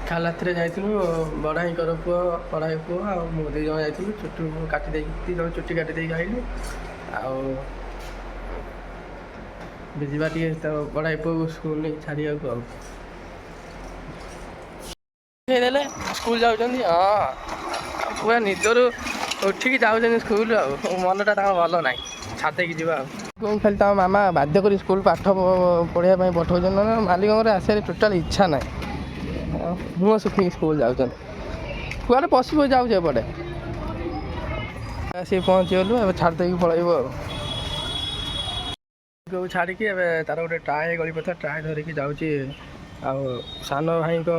କାଲି ରାତିରେ ଯାଇଥିଲୁ ବଡ଼ ଭାଇଙ୍କର ପୁଅ ବଡ଼ ଭାଇ ପୁଅ ଆଉ ମୁଁ 2 ଜଣ ଯାଇଥିଲୁ ଚୁଟି କାଟି ଦେଇକି 2 ଜଣ ଚୁଟି କାଟି ଦେଇକି ଆଇଲୁ। ଆଉ ଯିବା ଟିକେ ତ ବଡ଼ ଭାଇ ପୁଅକୁ ସ୍କୁଲ ନେଇକି ଛାଡ଼ିବାକୁ ଆଉ ଦେଲେ ସ୍କୁଲ ଯାଉଛନ୍ତି। ହଁ ପୁରା ନିଦରୁ ଉଠିକି ଯାଉଛନ୍ତି ସ୍କୁଲ ଆଉ ମନଟା ତାଙ୍କର ଭଲ ନାହିଁ ଛାଡ଼ି ଦେଇକି ଯିବା ଆଉ ଖାଲି ତାଙ୍କ ମାମା ବାଧ୍ୟ କରି ସ୍କୁଲ ପାଠ ପଢ଼ିବା ପାଇଁ ପଠାଉଛନ୍ତି। ନହେଲେ ମାଲିକଙ୍କର ଆସିବାରେ ଟୋଟାଲ ଇଚ୍ଛା ନାହିଁ। ମୁହଁ ଶୁଖିକି ସ୍କୁଲ ଯାଉଛନ୍ତି। କୁଆଡ଼େ ପଶିବ ଯାଉଛି ଏପଟେ ଆସିକି ପହଞ୍ଚିଗଲୁ। ଏବେ ଛାଡ଼ି ଦେଇକି ପଳାଇବୁ ଆଉ ଛାଡ଼ିକି ଏବେ ତାର ଗୋଟେ ଟ୍ରାଏ ଗଳିପଥା ଟ୍ରାଏ ଧରିକି ଯାଉଛି। ଆଉ ସାନ ଭାଇଙ୍କ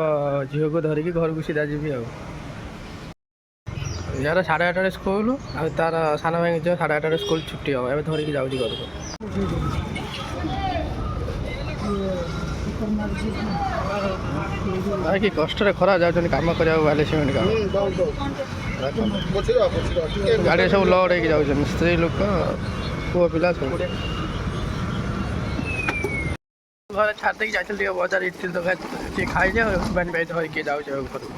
ଝିଅକୁ ଧରିକି ଘରକୁ ସିଧା ଯିବି ଆଉ ୟାର 8:30ରେ ସ୍କୁଲ ଆଉ ତାର ସାନ ଭାଇଙ୍କ ଝିଅ 8:30ରେ ସ୍କୁଲ ଛୁଟି ହେବ। ଏବେ ଧରିକି ଯାଉଛି ଘରକୁ। କି କଷ୍ଟରେ ଖରା ଯାଉଛନ୍ତି କାମ କରିବାକୁ। 42 ମିନିଟ୍ କାମ ଗାଡ଼ିରେ ସବୁ ଲୋଡ଼ ହେଇକି ଯାଉଛନ୍ତି ସ୍ତ୍ରୀ ଲୋକ ପୁଅ ପିଲା ସବୁ। ଘରେ ଛାଡ଼ି ଦେଇକି ଯାଇଥିଲି ଟିକେ ବଜାର ଇଟିଲି ତରକାରୀ ଟିକେ ଖାଇଲେ ଆଉ ପାଣି ପାଇ ଧରିକି ଯାଉଛି ଆଉ ଘରକୁ।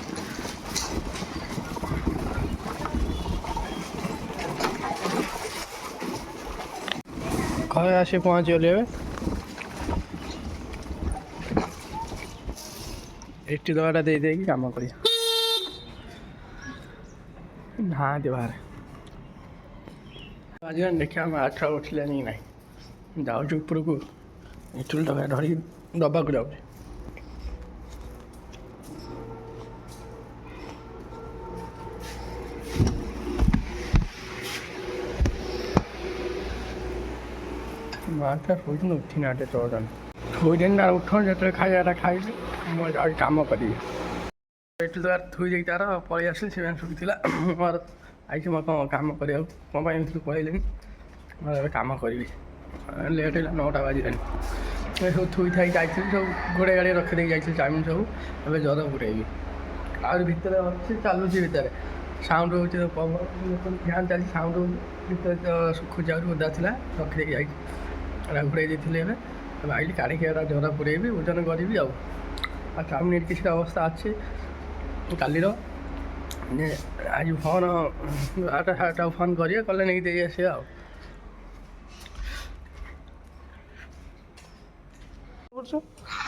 ଘରେ ଆସି ପହଞ୍ଚିଗଲି। ଏବେ ଇଟି ଦବାଟା ଦେଇକି କାମ କରିବା। ନାହାନ୍ତି ବାହାରେ ଆଜିକାଲି ଦେଖିବା ଆମେ 8ଟା ଉଠିଲେନି କି ନାହିଁ। ଯାଉଛି ଉପରକୁ ଇଟିଲି ତରକାରୀ ଧରିକି ଦବାକୁ ଯାଉଛି। ମାଆଟା ଶୋଇଛନ୍ତି ଉଠି ନାହାନ୍ତି ଚଉଛନ୍ତି ଶୋଇଛନ୍ତି ନା ଉଠନ୍ତି ଯେତେବେଳେ ଖାଇବାଟା ଖାଇଲି ମୁଁ ଯାଉଛି କାମ କରିବି। ଇଟିଲି ତରକାରୀ ଥୋଇ ଦେଇକି ତାର ପଳେଇ ଆସିଲି। ସେମାନେ ଶୋଇଥିଲା ମୋର ଆଇଛି ମୋର କ'ଣ କାମ କରିବାକୁ କ'ଣ ପାଇଁ ଏମିତି ପଳେଇଲେନି। ମୋର ଏବେ କାମ କରିବି। ଲେଟ୍ ହେଲା 9ଟା ବାଜିଲାଣି। ସବୁ ଥୋଇ ଥାଇକି ଯାଇଥିଲି ସବୁ ଘୋଡ଼ାଇ ଗାଡ଼ି ରଖିଦେଇକି ଯାଇଥିଲି ଚାଉମିନ ସବୁ। ଏବେ ଜର ପୁରେଇବି। ଆହୁରି ଭିତରେ ଅଛି ଚାଲୁଛି ଭିତରେ ସାଉଣ୍ଡ ହେଉଛି ପବନ ଫ୍ୟାନ୍ ଚାଲିଛି ସାଉଣ୍ଡ ହେଉଛି ଭିତରେ ତ ଶୁଖୁଛି ଆହୁରି ଓଦା ଥିଲା ରଖିଦେଇକି ଯାଇଛି। ଏଟା ଘୋଡ଼ାଇ ଦେଇଥିଲି। ଏବେ ଆଇଲି କାଢ଼ିକି ଏଟା ଜର ପୁରେଇବି ଓଜନ କରିବି ଆଉ ଚାଉମିନ ଏଠି କିଛିଟା ଅବସ୍ଥା ଅଛି କାଲିର ଆଜି ଫୋନ୍ 8ଟା 7ଟାକୁ ଫୋନ୍ କରିବେ କଲେ ନେଇକି ଦେଇ ଆସିବା ଆଉ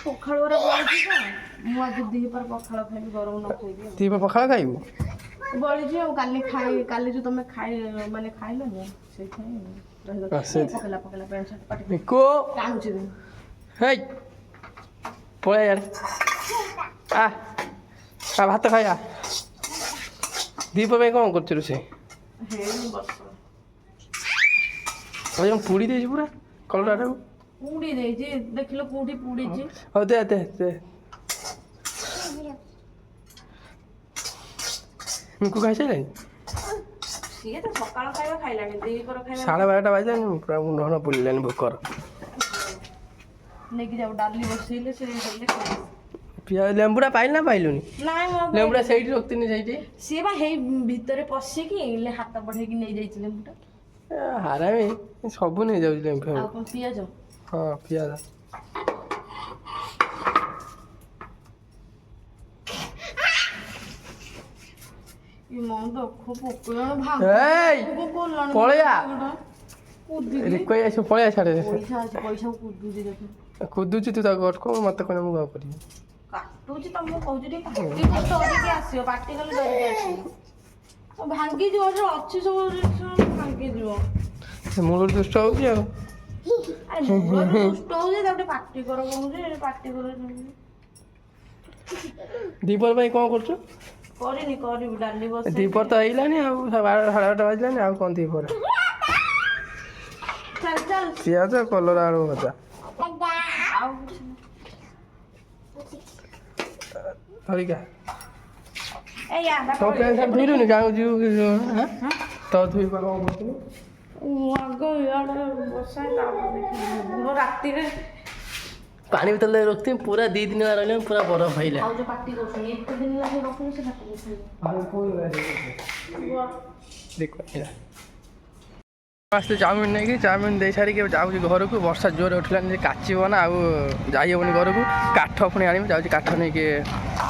ପଖାଳ ମୁଁ ଆଜି ଦିପହର ପଖାଳ ଖାଇବି ଗରମ ନ ଖାଇବି। ଦିପହର ପଖାଳ ଖାଇବୁ ବଳିଛି ଆଉ କାଲି ଯୋଉ ତମେ ଖାଇଲନି ସେଇଥିପାଇଁ ପକେଇଲା ପ୍ୟାଣ୍ଟ ସାର୍ଟ ପାଟି ଟାଣୁଛି। ହେଇ ପଳେଇ ଆଡ଼େ ଭାତ ଖାଇବା। ଦିପହର ପାଇଁ କ'ଣ କରୁଛୁ ରୋଷେଇ? ପୁଡ଼ି ଦେଇଛୁ ପୁରା କଲରାଟାକୁ ପୁଡ଼ି ଦେଇଛି ଦେଖିଲ କୋଉଠି ପୁଡ଼ିଛି। ହଉ ଦେ ମିକୁ ଖାଇସାରିଲାଣି? ସିଏ ତ ସକାଳ ଖାଇବା ଖାଇଲାଣି ଦିପହର ଖାଇବା 12:30 ବାଜିଲାଣି ପୁରା ମୁଣ୍ଡ ବୁଲିଲାଣି ଭୋକର। ନେଇକି ଯାଉ ଡାଲି ବସେଇଲେ ସେ ଲେମ୍ବୁଟା ପାଇଲୁ ନା ପାଇଲୁନି? ନାଇଁ ଲେମ୍ବୁଟା ସେଇଠି ରଖିନି ସେଇଠି। ସିଏ ବା ହେଇ ଭିତରେ ପଶିକି ହାତ ବଢେଇକି ନେଇଯାଇଛି ଲେମ୍ବୁଟା। ହାରାମି ସବୁ ନେଇଯାଉଛି ଲେମ୍ବୁ। ଆଉ କ'ଣ ପିଆଜ? ହଁ ପିଆଜ ପଳେଇଆ ପଳେଇଆ ଛାଡ଼େ କୁଦୁଛି ତୁ ତାକୁ ଅଟକ ମତେ କହିଲେ ମୁଁ କ'ଣ କରିବି? କାଟୁଛି ତମକୁ କହୁଛି ଟିକେ ଧରିକି ଆସିବ ପାଟି କଲେ ଧରିକି ଆସିବ ଭାଙ୍ଗିଯିବ ଯୋଉ ଅଛି ସବୁ ଜିନିଷ ଭାଙ୍ଗିଯିବ। ମୂଳରୁ ଦୁଷ୍ଟ ହଉଛି ଆଉ ଦୁଷ୍ଟ ହଉଛି ତାପରେ ପାଟି କର କହୁଛି ପାଟି କର। ଦିପହର ପାଇଁ କ'ଣ କରୁଛୁ? କରିବି ଡାଲି ବସେଇ। ଦିପହର ତ ହେଇଲାଣି ଆଉ 12:30 ବାଜିଲାଣି ଆଉ କ'ଣ ଦିପହର? ପିଆଜ କଲରା ଆଳୁ ଭଜା ଧରିକା ତୋ ପ୍ୟାଣ୍ଟ ସାର୍ଟ ଧୋଇଲୁନି ଗାଁକୁ ଯିବୁ ତ ଧୋଇ କ'ଣ କରୁଥିଲୁ? ଆଗ ଇଆଡ଼େ ବର୍ଷା ରାତିରେ ପାଣି ଭିତରେ ରଖିଥିବି ପୁରା 2 ଦିନ ରହିଲେ ପୁରା ବରଫ ହେଇଲା। ପାଟି କରୁଛନ୍ତି ଏତେ ଦିନ ଲାଗି ରଖୁନି ସେ ପାଟି କରୁଛନ୍ତି। ଆସିଲେ ଚାଉମିନ ନେଇକି ଚାଉମିନ ଦେଇ ସାରିକି ଯାଉଛି ଘରକୁ। ବର୍ଷା ଜୋରରେ ଉଠିଲାନି ଯେ କାଚିବ ନା ଆଉ ଯାଇ ହେବନି ଘରକୁ। କାଠ ପୁଣି ଆଣିବି, ଯାଉଛି କାଠ ନେଇକି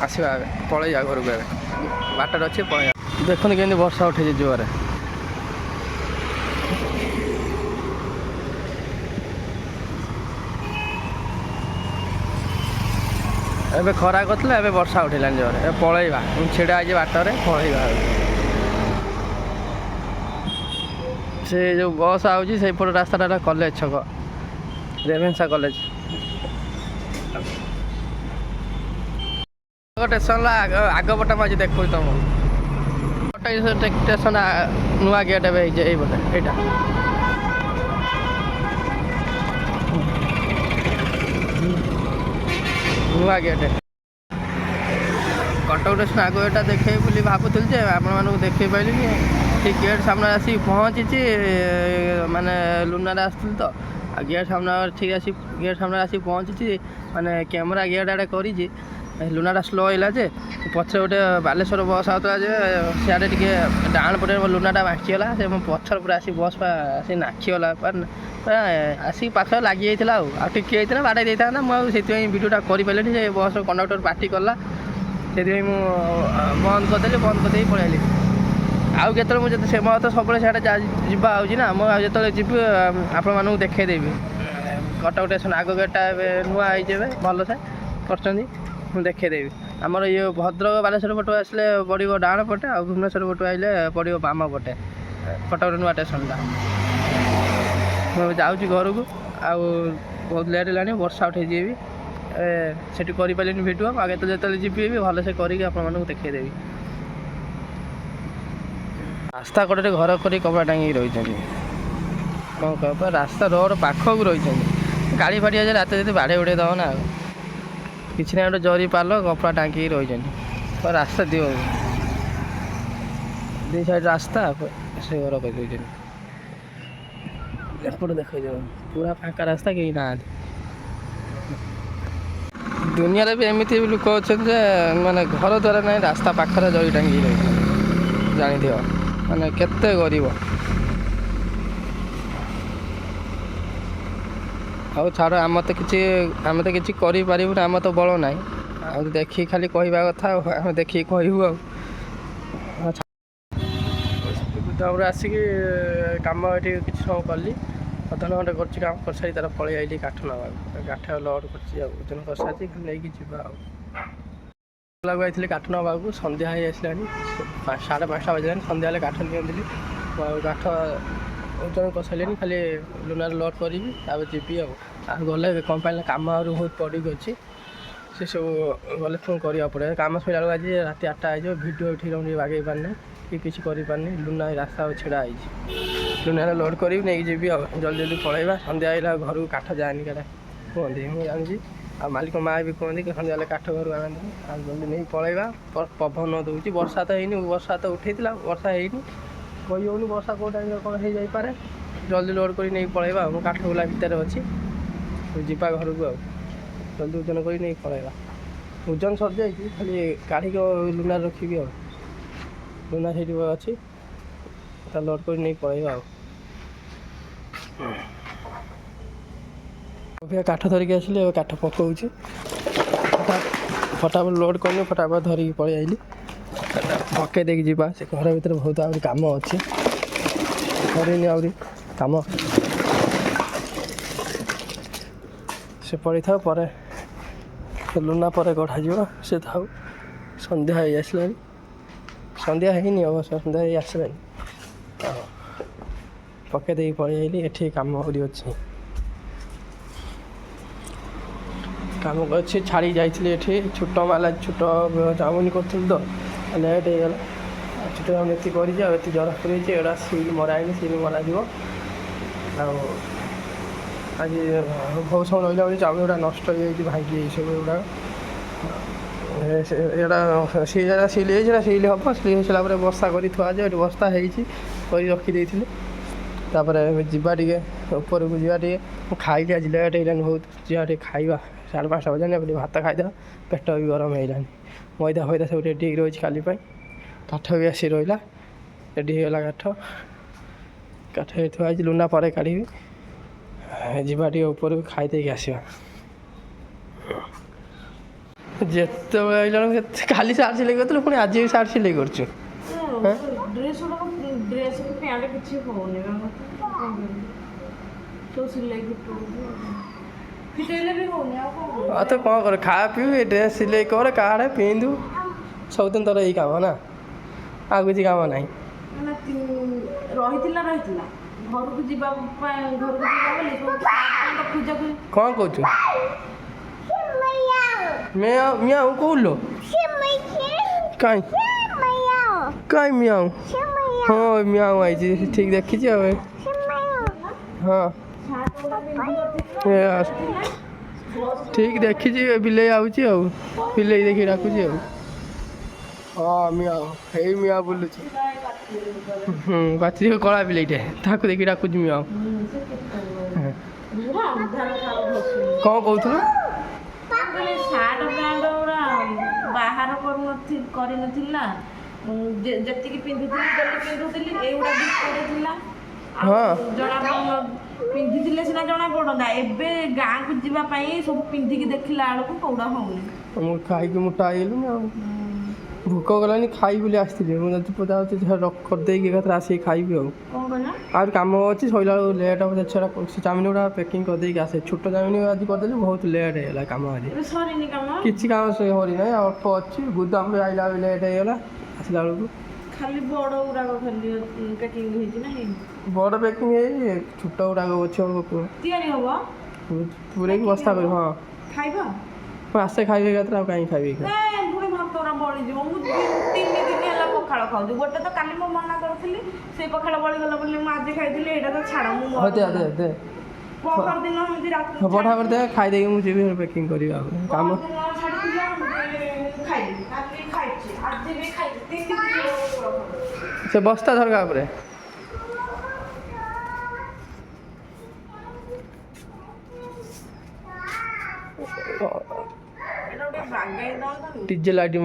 ଆସିବା ଏବେ, ପଳେଇବା ଘରକୁ ଏବେ, ବାଟରେ ଅଛି ପଳେଇବା। ଦେଖନ୍ତୁ କେମିତି ବର୍ଷା ଉଠେଇଛି ଜୋରରେ। ଏବେ ଖରା କରିଥିଲା, ଏବେ ବର୍ଷା ଉଠେଇଲାଣି ଜୋରରେ। ଏବେ ପଳେଇବା, ମୁଁ ଛିଡ଼ା ହେଇଛି ବାଟରେ, ପଳେଇବା। ସେ ଯେଉଁ ବସ୍ ଆଉଛି ସେଇପଟ ରାସ୍ତାଟା କଲେଜ ଛକ, ରେଭେନ୍ସା କଲେଜ। ଷ୍ଟେସନର ଆଗ ପଟେ ମୁଁ ଆଜି ଦେଖୁଛି ତୁମକୁ। ଷ୍ଟେସନ ନୂଆ ଗେଟ୍ ଏବେ ହେଇଛି ଏଇପଟେ, ଏଇଟା ନୂଆ ଗେଟ୍। କଟକ ଷ୍ଟେସନ ଆଗ ଏଇଟା ଦେଖେଇବି ବୋଲି ଭାବୁଥିଲି ଯେ ଆପଣମାନଙ୍କୁ ଦେଖେଇ ପାରିଲିନି। ଠିକ୍ ଗେଟ୍ ସାମ୍ନାରେ ଆସିକି ପହଞ୍ଚିଛି, ମାନେ ଲୁନାରେ ଆସିଥିଲି ତ, ଆଉ ଗେଟ୍ ସାମ୍ନାରେ ଠିକ୍ ଆସି ଗେଟ୍ ସାମ୍ନାରେ ଆସିକି ପହଞ୍ଚିଛି। ମାନେ କ୍ୟାମେରା ଗେଟ୍ ଆଡ଼େ କରିଛି, ଲୁନାଟା ସ୍ଲୋ ହେଇଲା ଯେ ପଛରେ ଗୋଟେ ବାଲେଶ୍ୱର ବସ୍ ଆଉଥିଲା ଯେ ସିଆଡ଼େ ଟିକେ ଡାହାଣ ପଟେ ମୋ ଲୁନାଟା ବାଙ୍କିଗଲା। ସେ ମୋ ପଛରେ ପୁରା ଆସି ବସ୍ ଆସି ନାଖିଗଲା, ଆସିକି ପାଖରେ ଲାଗିଯାଇଥିଲା। ଆଉ ଟିକେ ହେଇଥିଲା ବାଡ଼େଇ ଦେଇଥାନ୍ତା। ମୁଁ ଆଉ ସେଥିପାଇଁ ଭିଡ଼ିଓଟା କରିପାରିଲିନି। ସେ ବସ୍ର କଣ୍ଡକ୍ଟର ପାର୍ଟି କଲା, ସେଥିପାଇଁ ମୁଁ ବନ୍ଦ କରିଦେଲି, ବନ୍ଦ କରିଦେଇକି ପଳେଇଲି। ଆଉ କେତେବେଳେ ମୁଁ ଯଦି ସେମ ତ ସବୁବେଳେ ସିଆଡ଼େ ଯିବା ହେଉଛି ନା, ମୁଁ ଆଉ ଯେତେବେଳେ ଯିବି ଆପଣମାନଙ୍କୁ ଦେଖେଇଦେବି। କଟକ ଷ୍ଟେସନ ଆଗ ଗେଟ୍ଟା ଏବେ ନୂଆ ହେଇଛି, ଏବେ ଭଲସେ କରିଛନ୍ତି, ମୁଁ ଦେଖେଇଦେବି। ଆମର ଇଏ ଭଦ୍ରକ ବାଲେଶ୍ୱର ପଟୁ ଆସିଲେ ପଡ଼ିବ ଡାହାଣ ପଟେ, ଆଉ ଭୁବନେଶ୍ୱର ପଟୁ ଆସିଲେ ପଡ଼ିବ ବାମ ପଟେ, କଟକର ନୂଆ ଷ୍ଟେସନଟା। ମୁଁ ଯାଉଛି ଘରକୁ, ଆଉ ବହୁତ ଲେଟ୍ ହେଲାଣି, ବର୍ଷା ଉଠେଇଛି ବି, ସେଠି କରିପାରିଲିନି ଭିଡ଼ିଓ। ଆଉ ଯେତେବେଳେ ଯିବି ବି ଭଲସେ କରିକି ଆପଣମାନଙ୍କୁ ଦେଖେଇଦେବି। ରାସ୍ତା କଡ଼ରେ ଘର କରି କପଡ଼ା ଟାଙ୍ଗିକି ରହିଛନ୍ତି। କ'ଣ କହିବ, ରାସ୍ତା ରୋଡ଼ ପାଖକୁ ରହିଛନ୍ତି। ଗାଡ଼ି ଫାଡ଼ି ଅଛି ରାତି ଯଦି ବାଡ଼େଇ ଉଡ଼େଇ ଦେବ ନା, ଆଉ କିଛି ନାହିଁ, ଗୋଟେ ଜରି ପାଲ କପଡ଼ା ଟାଙ୍କିକି ରହିଛନ୍ତି। ରାସ୍ତା ଦିଅ ଦୁଇ ସାଇଡ଼୍ ରାସ୍ତା, ସେ ଘର କରିଦେଇଛନ୍ତି। ଏପଟେ ଦେଖାଇଦେବ ପୁରା ଫାଙ୍କା ରାସ୍ତା, କେହି ନାହାନ୍ତି। ଦୁନିଆରେ ବି ଏମିତି ବି ଲୋକ ଅଛନ୍ତି ଯେ ମାନେ ଘର ଦ୍ୱାରା ନାହିଁ, ରାସ୍ତା ପାଖରେ ଜରି ଟାଙ୍ଗିକି ରହିଛନ୍ତି। ଜାଣିଥିବ ମାନେ କେତେ ଗରିବ। ଆଉ ଛାଡ଼, ଆମେ ତ କିଛି କରିପାରିବୁନି, ଆମ ତ ବଳ ନାହିଁ। ଆଉ ଦେଖିକି ଖାଲି କହିବା କଥା, ଆଉ ଆମେ ଦେଖିକି କହିବୁ। ଆଉ ତାପରେ ଆସିକି କାମ ଏଠି କିଛି ସମୟ କଲି, ଅଧଘଣ୍ଟେ ଖଣ୍ଡେ କରିଛି କାମ, କରିସାରି ତାର ପଳେଇ ଆଇଲି କାଠ ନେବାକୁ। କାଠ ଲୋଡ଼ କରିଛି, ଆଉ ଓଜନ କରିସାରିଛି, ନେଇକି ଯିବା। ଆଉ ଯାଇଥିଲି କାଠ ନେବାକୁ, ସନ୍ଧ୍ୟା ହେଇ ଆସିଲାଣି, 5:30 ବାଜିଲାଣି। ସନ୍ଧ୍ୟା ହେଲେ କାଠ ନିଅନ୍ତିନି। ଆଉ କାଠ ଓଜନ କରିସାରିଲିଣି, ଖାଲି ଲୁନାରେ ଲୋଡ଼ କରିବି, ତାପରେ ଯିବି। ଆଉ ଗଲେ କ'ଣ ପାଇଁ ନା କାମ ଆହୁରି ବହୁତ ପଡ଼ିକି ଅଛି, ସେସବୁ ଗଲେ ପୁଣି କରିବାକୁ ପଡ଼ିବ। କାମ ସରିଲା ବେଳକୁ ଆଜି ରାତି 8ଟା ହେଇଯିବ। ଭିଡ଼ିଓ ଏଠି ଟିକେ ବାଗେଇ ପାରିନି କି କିଛି କରିପାରିନି। ଲୁନା ରାସ୍ତା ଛିଡ଼ା ହେଇଛି, ଲୁନାରେ ଲୋଡ଼ କରିବି, ନେଇକି ଯିବି। ଆଉ ଜଲ୍ଦି ପଳେଇବା। ସନ୍ଧ୍ୟା ହେଇଲା, ଘରକୁ କାଠ ଯାଏନି କାଳେ କୁହନ୍ତି, ମୁଁ ଜାଣିଛି। ଆଉ ମାଲିକ ମାଆ ବି କୁହନ୍ତି କି ସନ୍ଧ୍ୟା ହେଲେ କାଠ ଘରୁ ଆଣନ୍ତି। ଆଉ ଜଲ୍ଦି ନେଇକି ପଳେଇବା। ପବନ ଦେଉଛି, ବର୍ଷା ତ ହେଇନି, ବର୍ଷା ତ ଉଠେଇଥିଲା, ବର୍ଷା ହେଇନି, କହି ହେଉନି ବର୍ଷା କେଉଁ ଟାଇମ୍ରେ କ'ଣ ହେଇଯାଇପାରେ। ଜଲ୍ଦି ଲୋଡ଼ କରି ନେଇକି ପଳେଇବା। ଆଉ ମୁଁ କାଠ ଗୁଲା ଭିତରେ ଅଛି, ଯିବା ଘରକୁ। ଆଉ ଜଲ୍ଦି ଓଜନ କରି ନେଇକି ପଳେଇବା। ଓଜନ ସରିଯାଇଛି, ଖାଲି କାଢ଼ିକି ଲୁନାରେ ରଖିବି। ଆଉ ଲୁନା ସେଇଠି ଅଛି, ତା ଲୋଡ଼ କରି ନେଇକି ପଳେଇବା। ଆଉ କାଠ ଧରିକି ଆସିଲି, ଏବେ କାଠ ପକାଉଛି। ଫଟାଫଟ ଲୋଡ଼ କରିନି, ଫଟାଫଟ ଧରିକି ପଳେଇ ଆଇଲି, ପକେଇ ଦେଇକି ଯିବା। ସେ ଘର ଭିତରେ ବହୁତ ଆହୁରି କାମ ଅଛି, କରିନି ଆହୁରି କାମ। ସେ ପଡ଼ିଥାଉ, ପରେ ଲୁନା ପରେ ଗଢ଼ାଯିବ। ସେ ଥାଉ, ସନ୍ଧ୍ୟା ହେଇ ଆସିଲାଣି। ସନ୍ଧ୍ୟା ହେଇନି ଅବଶ୍ୟ, ସନ୍ଧ୍ୟା ହେଇ ଆସିଲାଣି। ପକେଇ ଦେଇକି ପଳେଇ ଆଇଲି। ଏଠି କାମ ଆହୁରି ଅଛି, କାମ ଅଛି। ଛାଡ଼ି ଯାଇଥିଲି ଏଠି ଛୋଟ ମାଲା, ଛୋଟ ଚାଉମିନ କରୁଥିଲି ତ, ଲେଟ୍ ହେଇଗଲା। ଛୋଟ ଚାଉମିନ ଏତିକି କରିଛି, ଆଉ ଏତିକି ଜର କରିଛି। ଏଗୁଡ଼ା ସିଲ୍ ମରା ହେଇନି, ସିଲ୍ ମରାଯିବ। ଆଉ ଆଜି ବହୁତ ସମୟ ରହିଲା ବୋଲି ଚାଉମିନ ଗୁଡ଼ା ନଷ୍ଟ ହେଇଯାଇଛି, ଭାଙ୍ଗି ଯାଇଛି ସବୁ ଏଗୁଡ଼ାକ। ଏଇଟା ସିଲ୍ ହେଇଛି ନା, ସିଲ୍ ହେବ। ସିଲ୍ ହେଇସାରିଲା ପରେ ବସ୍ତା କରି ଥୁଆଯିବ। ଏଠି ବସ୍ତା ହେଇଛି, କରି ରଖିଦେଇଥିଲି। ତାପରେ ଯିବା ଟିକେ ଉପରକୁ, ଯିବା ଟିକେ। ମୁଁ ଖାଇକି ଆଜି ଲେଟ୍ ହେଇଗଲାଣି ବହୁତ, ଯିବା ଟିକେ ଖାଇବା। 5:30 ବାଜିଲାଣି, ଏବେ ଟିକେ ଭାତ ଖାଇଦେବା। ପେଟ ବି ଗରମ ହେଇଗଲାଣି। ମଇଦା ଫଇଦା ସବୁ ରେଡ଼ି ହେଇକି ରହିଛି କାଲି ପାଇଁ। କାଠ ବି ଆସି ରହିଲା, ରେଡ଼ି ହେଇଗଲା କାଠ। କାଠ ଥୁଆ ହେଇଛି ଲୁନା ପରେ କାଢ଼ିବି ଯିବା ଟିକେ ଉପରକୁ ଖାଇ ଦେଇକି ଆସିବା ଯେତେବେଳେ ଆଇଲାଣି ଖାଲି ସାର୍ଟ ସିଲେଇ କରିଥିଲୁ ପୁଣି ଆଜି ବି ସାର୍ଟ ସିଲେଇ କରୁଛୁ ଡ୍ରେସ୍ ଡ୍ରେସ୍ ପ୍ୟାଣ୍ଟ କିଛି ହଉନି ସବୁ ସିଲେଇ ଫିଟେଇଲେ ବି ହଉନି ଆଉ କ'ଣ ଆଉ ତ କ'ଣ କର ଖା ପିଇବୁ ଏ ଡ୍ରେସ୍ ସିଲେଇ କର କାଢ଼େ ପିନ୍ଧୁ ସବୁଦିନ ତୋର ଏଇ କାମ ନା ଆଉ କିଛି କାମ ନାହିଁ ରହିଥିଲା ଘରକୁ ଯିବା ପାଇଁ ଘରକୁ ଯିବା ବୋଲି ପୂଜା କ'ଣ କହୁଛୁ ମିଆଉ କହୁଲୋ କାଇଁ କାଇଁ ମିଆଉ ହଁ ମିଆଉ ଆଇଛି ଠିକ୍ ଦେଖିଛି ଆଉ ହଁ ଠିକ୍ ଦେଖିଛି ବିଲେଇ ଆଉଛି ଆଉ ବିଲେଇ ଦେଖି ଡାକୁଛି ଆଉ ହଁ ମିଆଉ ଏଇ ମିଆଉ ବୁଲୁଛି ବାଛିକି କଳା ବିଲେଇଟେ ତାକୁ ଦେଖି ଡାକୁଛି ମିଆଉ କ'ଣ କହୁଥିଲୁ ସାର୍ଟ ପ୍ୟାଣ୍ଟ ଗୁଡ଼ା ବାହାର କରିନଥିଲି ନା ଯେତିକି ପିନ୍ଧୁଥିଲି ଏଇଗୁଡ଼ା ବି ପଡ଼ିଥିଲା ଜଣା ପିନ୍ଧିଥିଲେ ସିନା ଜଣା ପଡ଼ନ୍ତା ଏବେ ଗାଁକୁ ଯିବା ପାଇଁ ସବୁ ପିନ୍ଧିକି ଦେଖିଲା ବେଳକୁ କୋଉଟା ହଉନି ମୁଁ ଖାଇକି ମୋଟା ହେଇଗଲିଣି ଆଉ ଭୋକ ଗଲାନି ଖାଇ ବୋଲି ଆସିଥିଲି ମୁଁ ଯଦି ପଚାରୁଛି କରିଦେଇକି ଏକାଥରେ ଆସିକି ଖାଇବି ଆଉ କ'ଣ କହିଲ ଆହୁରି କାମ ଅଛି ସରିଲା ବେଳକୁ ଲେଟ୍ ହେବ ସେଟା ସେ ଚାଉମିନ ଗୁଡ଼ା ପ୍ୟାକିଂ କରିଦେଇକି ଆସେ ଛୋଟ ଚାଉମିନ ଆଜି କରିଦେଲି ବହୁତ ଲେଟ୍ ହେଇଗଲା କାମ ଆଜି ସରିନି କାମ କିଛି କାମ ସରି ନାହିଁ ଅଳ୍ପ ଅଛି ଗୁଦାମରେ ଆଇଲା ବେଳେ ଲେଟ୍ ହେଇଗଲା ଆସିଲା ବେଳକୁ ଖାଲି ବଡ଼ ଗୁଡ଼ାକ ଖାଲି ପ୍ୟାକିଂ ହେଇଛି ନା ହେଇନି ବଡ଼ ପ୍ୟାକିଂ ହେଇଛି ଛୋଟ ଗୁଡ଼ାକ ଅଛି ତିଆରି ହବ ପୁରେଇକି ବସ୍ତା କରିବି ହଁ ଖାଇବା ମୁଁ ଆସେ ଖାଇବି ଏକାଥରେ ଆଉ କାହିଁକି ଖାଇବି ପୁଣି ଭାତରା ବଳିଯିବ ମୁଁ 3 ଦିନ ହେଲା ପଖାଳ ଖାଉଛି ଗୋଟେ ତ କାଲି ମୁଁ ମନା କରିଥିଲି ସେଇ ପଖାଳ ବଳିଗଲା ବୋଲି ମୁଁ ଆଜି ଖାଇଥିଲି ଏଇଟା ତ ଛାଡ଼ ମୁଁ ପଖାଳ ଦିନ ଏମିତି ରାତି ପଠା କରିଦେ ଖାଇଦେଇକି ମୁଁ ଯିବି ପ୍ୟାକିଂ କରିବି ଆଉ କାମ ସେ ବସ୍ତା ଧରକା ଉପରେ ଡିଜେ ଲାଇଟ୍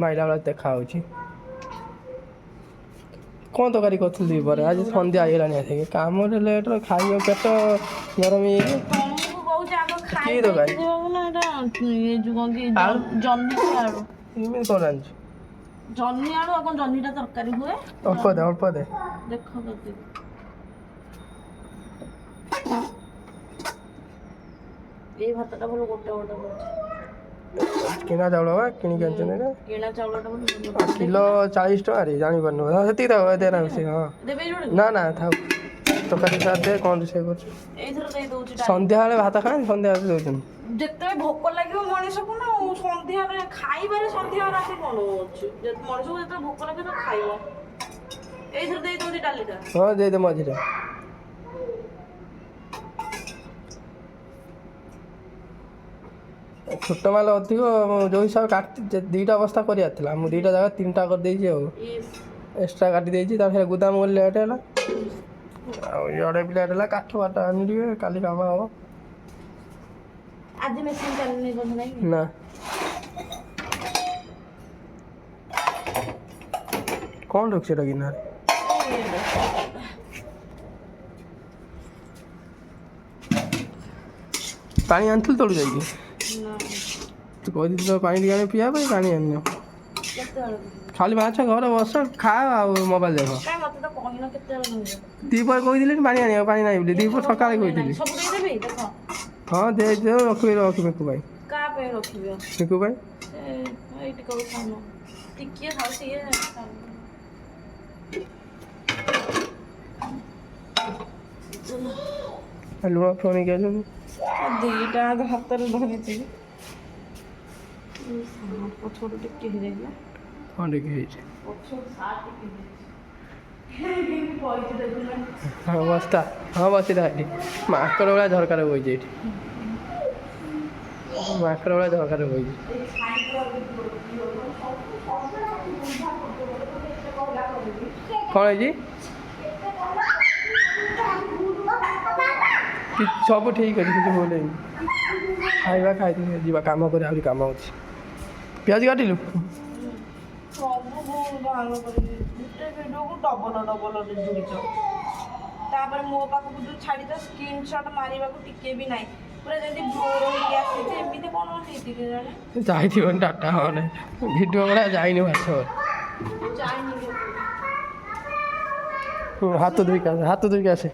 ମାଇଲା ବେଳେ ଦେଖା ହେଉଛି କ'ଣ ତରକାରୀ କରିଥିଲି ପରେ ଆଜି ସନ୍ଧ୍ୟା ହେଇଗଲାଣି ଆସିକି କାମରେ ଲେଟ୍ ଖାଇବା ପେଟ ଗରମ ହେଇଯାଇଛି କି ତରକାରୀ ଏମିତି କ'ଣ ଜାଣିଛୁ ଜହ୍ନି ଆଳୁ ଆଉ କ'ଣ ଜହ୍ନିଟା ତରକାରୀ ହୁଏ ଅଳ୍ପ ଦେ ଦେଖ ଏଇ ଭାତଟା ଭଲ ଗୋଟେ କିଣା ଚାଉଳ ବା କିଣିକି ଆଣିଛନ୍ତି କିଣା ଚାଉଳଟା କିଲୋ 40 ଟଙ୍କାରେ ଜାଣିପାରୁନୁ ହଁ ସେତିକି ଥାଉ ଦେ ନା ସେ ହଁ ନା ଥାଉ ତରକାରୀ ସାର୍ ଦେ କ'ଣ ରୋଷେଇ କରୁଛୁ ସନ୍ଧ୍ୟାବେଳେ ଭାତ ଖାଆନ୍ତି ସନ୍ଧ୍ୟାବେଳେ ଦେଉଛନ୍ତି ଯେତେବେଳେ ଭୋକ ଲାଗିବ ମଣିଷକୁ ନା ସନ୍ଧ୍ୟାରେ ଖାଇବାରେ ସନ୍ଧ୍ୟା ରାତି କ'ଣ ଅଛି ମଣିଷକୁ ଯେତେବେଳେ ଭୋକ ଲାଗିବ ତ ଖାଇବ ଏଇଥିରେ ଦେଇ ଦେଉଛି ଡାଲିଟା ହଁ ଦେଇଦେ ମଝିରେ ଛୋଟ ମାଲ ଅଧିକ ଯେଉଁ ହିସାବରେ କାଟି 2ଟା ବସ୍ତା କରିବାର ଥିଲା ମୁଁ 2ଟା ଜାଗା 3ଟା କରିଦେଇଛି ଆଉ ଏକ୍ସଟ୍ରା କାଟି ଦେଇଛି ତାପରେ ଗୋଦାମ ଗଲି ଲେଟ୍ ହେଲା ଆଉ ଇଆଡ଼େ ବି ଲେଟ୍ ହେଲା କାଠ ବାଟ ଆଣିବେ କାଲି କାମ ହେବ ଆଜି ମେସିନ୍ ଚାଲିନି ନା କ'ଣ ରଖୁଛି ଏଇଟା ଗିନାରେ ପାଣି ଆଣିଥିଲୁ ତଳୁ ଯାଇକି ତୁ କହିଥିଲି ତ ପାଣି ଟିକେ ଆଣି ପିଇବା ପାଇଁ ପାଣି ଆଣିନ ଖାଲି ମାଛ ଘରେ ବସ ଖା ଆଉ ମୋବାଇଲ ଦେଖ ଦ୍ୱିପହରେ କହିଥିଲି ପାଣି ଆଣିବାକୁ ପାଣି ନାହିଁ ବୋଲି ଦ୍ୱିପହର ସକାଳେ କହିଥିଲି ହଁ ରଖିବି ମିକୁ ପାଇଁ ମିକୁ ପାଇଁ ଲୁଣ ଫୁଣ ନେଇକି ଆସିଲୁନି 2ଟା ହାତରେ ଧରିଛି ପଛରୁ ଟିକେ ହେଇଯାଇଥିଲା ହଁ ଟିକେ ହେଇଛି ହଁ ବସ୍ତା ହଁ ବସିଥା ଏଠି ମାଙ୍କଡ଼ ଭଳିଆ ଝରକାରେ ବଇଛି ଏଠି ମାଙ୍କଡ଼ ଭଳିଆ ଝରକାରେ ବଇଛି କ'ଣ ହେଇଛି ସବୁ ଠିକ୍ ଅଛି କିଛି ଭୁଲ ହେଇନି ଖାଇବା ଖାଇଥିଲି ଯିବା କାମ କରି ଆହୁରି କାମ ଅଛି ପିଆଜ କାଟିଲୁ ସବୁ ଡବଲ ତାପରେ ମୋ ପାଖକୁ ଯୋଉ ଛାଡ଼ିଛ ସ୍କ୍ରିନଶଟ୍ ମାରିବାକୁ ଟିକେ ବି ନାହିଁ, ପୁରା ଯେମିତି ବ୍ଲୋର ହେଇକି ଆସିଛି। ଏମିତି କ'ଣ ହେଇଛି କେଜାଣି? ଯାଇଥିବନି ଡାଟା ହବନି ଭିଡ଼ିଓ ଭଳିଆ ଯାଇନି ହ୍ୱାଟ୍ସଆପ୍। ଯାଇନି। ହାତ ଧୋଇକି ଆସେ।